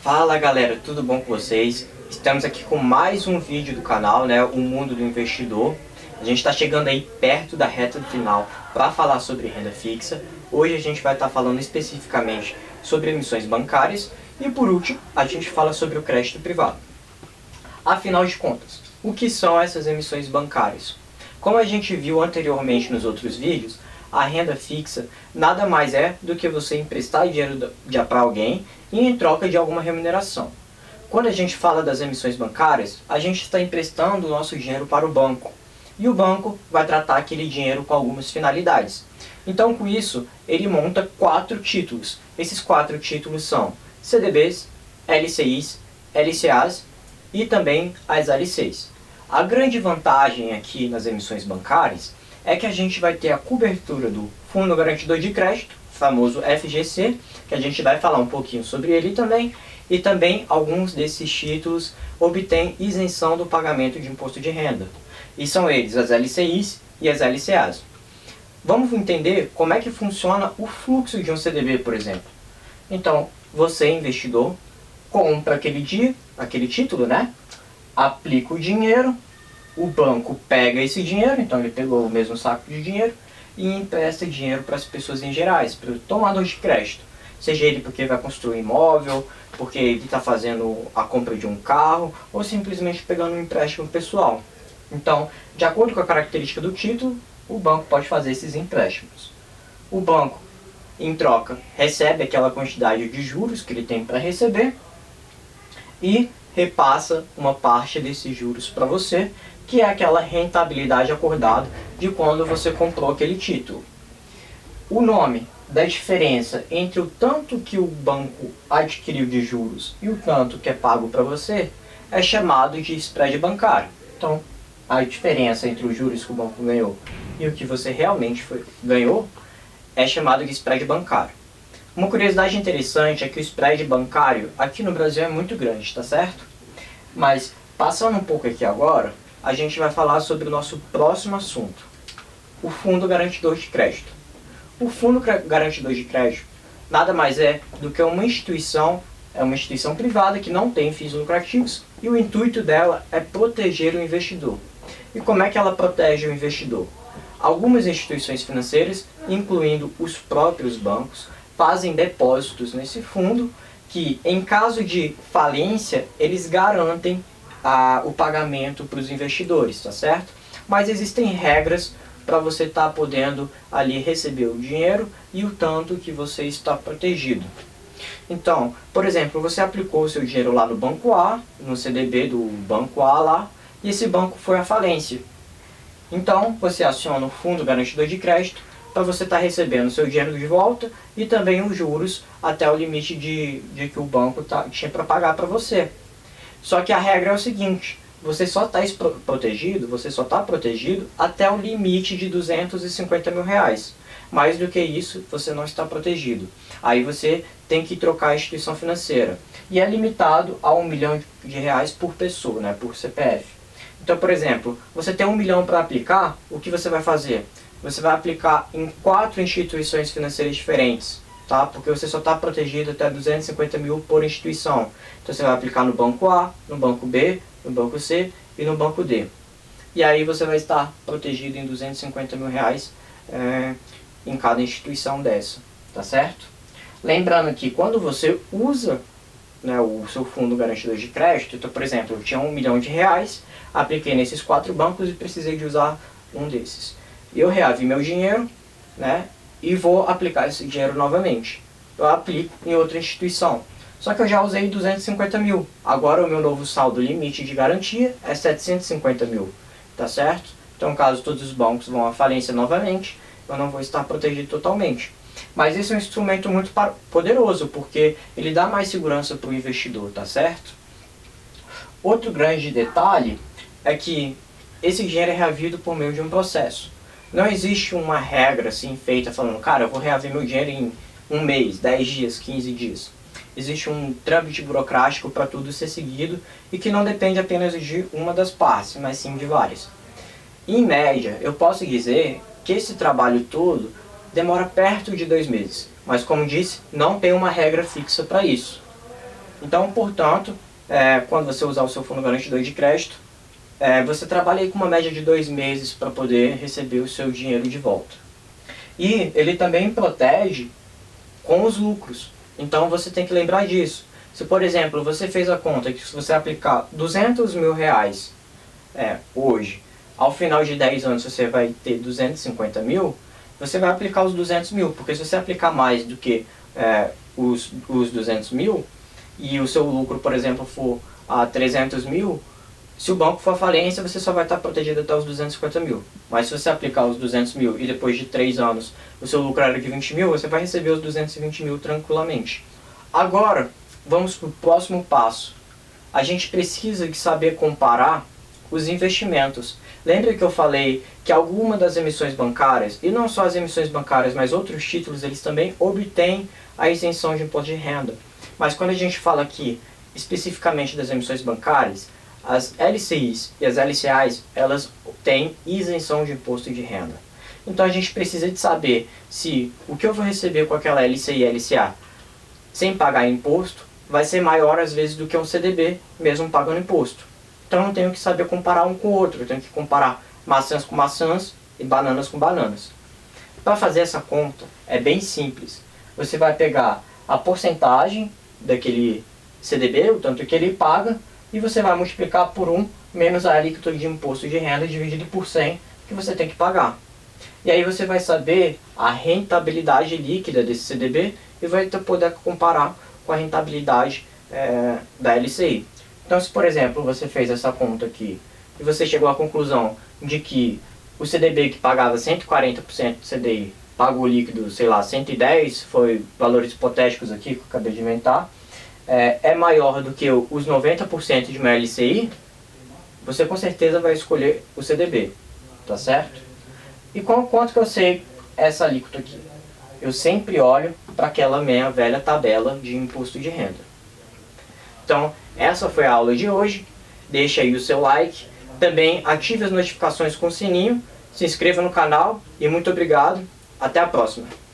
Fala galera, tudo bom com vocês? Estamos aqui com mais um vídeo do canal, né? O Mundo do Investidor. A gente está chegando aí perto da reta final para falar sobre renda fixa. Hoje a gente vai estar falando especificamente sobre emissões bancárias e por último a gente fala sobre o crédito privado. Afinal de contas, o que são essas emissões bancárias? Como a gente viu anteriormente nos outros vídeos, a renda fixa nada mais é do que você emprestar dinheiro para alguém e em troca de alguma remuneração. Quando a gente fala das emissões bancárias, a gente está emprestando o nosso dinheiro para o banco. E o banco vai tratar aquele dinheiro com algumas finalidades. Então, com isso, ele monta 4 títulos. Esses 4 títulos são CDBs, LCIs, LCAs e também as LCs. A grande vantagem aqui nas emissões bancárias é que a gente vai ter a cobertura do Fundo Garantidor de Crédito, famoso FGC, que a gente vai falar um pouquinho sobre ele também, e também alguns desses títulos obtêm isenção do pagamento de imposto de renda. E são eles as LCIs e as LCAs. Vamos entender como é que funciona o fluxo de um CDB, por exemplo. Então, você, investidor, compra aquele título, né? Aplica o dinheiro, o banco pega esse dinheiro, então ele pegou o mesmo saco de dinheiro e empresta dinheiro para as pessoas em gerais, para o tomador de crédito. Seja ele porque vai construir imóvel, porque ele está fazendo a compra de um carro, ou simplesmente pegando um empréstimo pessoal. Então, de acordo com a característica do título, o banco pode fazer esses empréstimos. O banco, em troca, recebe aquela quantidade de juros que ele tem para receber e repassa uma parte desses juros para você, que é aquela rentabilidade acordada de quando você comprou aquele título. O nome da diferença entre o tanto que o banco adquiriu de juros e o tanto que é pago para você é chamado de spread bancário. Então, a diferença entre os juros que o banco ganhou e o que você realmente ganhou é chamado de spread bancário. Uma curiosidade interessante é que o spread bancário aqui no Brasil é muito grande, tá certo? Mas, passando um pouco aqui agora, a gente vai falar sobre o nosso próximo assunto, o Fundo Garantidor de Crédito. O Fundo Garantidor de Crédito nada mais é do que uma instituição privada que não tem fins lucrativos e o intuito dela é proteger o investidor. E como é que ela protege o investidor? Algumas instituições financeiras, incluindo os próprios bancos, fazem depósitos nesse fundo que, em caso de falência, eles garantem o pagamento para os investidores, tá certo? Mas existem regras para você estar podendo ali receber o dinheiro e o tanto que você está protegido. Então, por exemplo, você aplicou o seu dinheiro lá no banco A, no CDB do banco A lá, e esse banco foi à falência. Então, você aciona o Fundo Garantidor de Crédito para você estar recebendo o seu dinheiro de volta e também os juros até o limite de que o banco tinha para pagar para você. Só que a regra é o seguinte, você só está protegido até o limite de 250 mil reais. Mais do que isso, você não está protegido. Aí você tem que trocar a instituição financeira. E é limitado a R$1 milhão por pessoa, né, por CPF. Então, por exemplo, você tem 1 milhão para aplicar, o que você vai fazer? Você vai aplicar em 4 instituições financeiras diferentes, tá? Porque você só está protegido até 250 mil por instituição. Então você vai aplicar no banco A, no banco B, no banco C e no banco D. E aí você vai estar protegido em 250 mil reais em cada instituição dessa, tá certo? Lembrando que quando você usa, né, o seu fundo garantidor de crédito, então, por exemplo, eu tinha R$1 milhão, apliquei nesses 4 bancos e precisei de usar um desses. Eu reavi meu dinheiro, né, e vou aplicar esse dinheiro novamente. Eu aplico em outra instituição. Só que eu já usei 250 mil. Agora o meu novo saldo limite de garantia é 750 mil. Tá certo? Então, caso todos os bancos vão à falência novamente, eu não vou estar protegido totalmente. Mas esse é um instrumento muito poderoso, porque ele dá mais segurança para o investidor, tá certo? Outro grande detalhe é que esse dinheiro é reavido por meio de um processo. Não existe uma regra assim feita falando, cara, eu vou reaver meu dinheiro em 1 mês, 10 dias, 15 dias. Existe um trâmite burocrático para tudo ser seguido e que não depende apenas de uma das partes, mas sim de várias. Em média, eu posso dizer que esse trabalho todo demora perto de 2 meses. Mas como disse, não tem uma regra fixa para isso. Então, portanto, quando você usar o seu fundo garantidor de crédito, você trabalha aí com uma média de 2 meses para poder receber o seu dinheiro de volta. E ele também protege com os lucros. Então você tem que lembrar disso. Se, por exemplo, você fez a conta que se você aplicar 200 mil reais hoje, ao final de 10 anos você vai ter 250 mil, você vai aplicar os 200 mil, porque se você aplicar mais do que os 200 mil, e o seu lucro, por exemplo, for a 300 mil, se o banco for à falência, você só vai estar protegido até os 250 mil. Mas se você aplicar os 200 mil e depois de 3 anos o seu lucro era de 20 mil, você vai receber os 220 mil tranquilamente. Agora, vamos para o próximo passo. A gente precisa de saber comparar os investimentos. Lembra que eu falei que alguma das emissões bancárias, e não só as emissões bancárias, mas outros títulos, eles também obtêm a isenção de imposto de renda. Mas quando a gente fala aqui especificamente das emissões bancárias, as LCIs e as LCAs, elas têm isenção de imposto de renda. Então a gente precisa de saber se o que eu vou receber com aquela LCI e LCA sem pagar imposto vai ser maior às vezes do que um CDB, mesmo pagando imposto. Então eu tenho que saber comparar um com o outro, eu tenho que comparar maçãs com maçãs e bananas com bananas. Para fazer essa conta é bem simples. Você vai pegar a porcentagem daquele CDB, o tanto que ele paga, e você vai multiplicar por 1 menos a alíquota de imposto de renda dividido por 100 que você tem que pagar. E aí você vai saber a rentabilidade líquida desse CDB e vai poder comparar com a rentabilidade da LCI. Então, se por exemplo você fez essa conta aqui e você chegou à conclusão de que o CDB que pagava 140% do CDI pagou líquido, sei lá, 110, foi valores hipotéticos aqui que eu acabei de inventar, é maior do que os 90% de uma LCI, você com certeza vai escolher o CDB, tá certo? E quanto que eu sei essa alíquota aqui? Eu sempre olho para aquela minha velha tabela de imposto de renda. Então, essa foi a aula de hoje. Deixa aí o seu like. Também ative as notificações com o sininho. Se inscreva no canal e muito obrigado. Até a próxima.